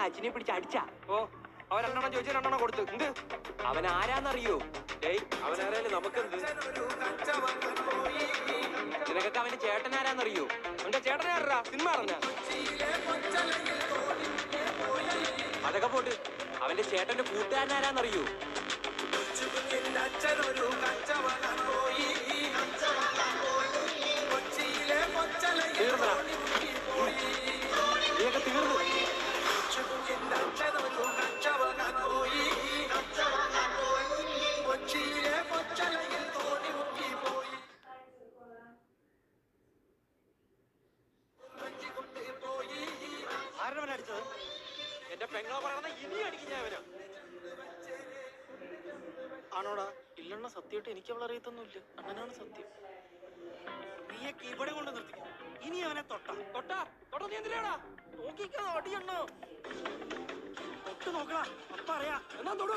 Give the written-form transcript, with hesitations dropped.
അച്ഛനെ പിടിച്ച് അടിച്ച. ഓ അവൻ 2 എണ്ണം ചോദിച്ചു 2 എണ്ണം കൊടുത്തു. എന്ത് അവൻ ആരാന്നറിയോ? അവനാരായാലും നമുക്കെന്ത്? നിനക്കൊക്കെ അവന്റെ ചേട്ടൻ ആരാന്നറിയോ? അവന്റെ ചേട്ടനാരാ? സിനിമ അറിഞ്ഞ? അതൊക്കെ പോട്ട് അവന്റെ ചേട്ടന്റെ കൂട്ടുകാരൻ ആരാന്നറിയോ? തീർന്നടാ. നീയൊക്കെ തീർന്നു. ആരുടെ അടിച്ചത്? എന്റെ പെങ്ങളെ പറയണ ഇനി അടിക്കും ഞാൻ അവനാ. ആണോടാ? ഇല്ലെണ്ണ സത്യമായിട്ട് എനിക്ക് അവളെ അറിയത്തൊന്നുമില്ല. അണ്ണനാണ് സത്യം. നീയൊക്കെ ഇവിടെ കൊണ്ട് നിർത്തി. ഇനി അവനെ തൊട്ടാ നീ എന്തിനാടാ നോക്കിക്കാ? അടിയണ്ണോ തൊട്ട് നോക്കടാ. അപ്പ അറിയാ. എന്നാ തൊടു.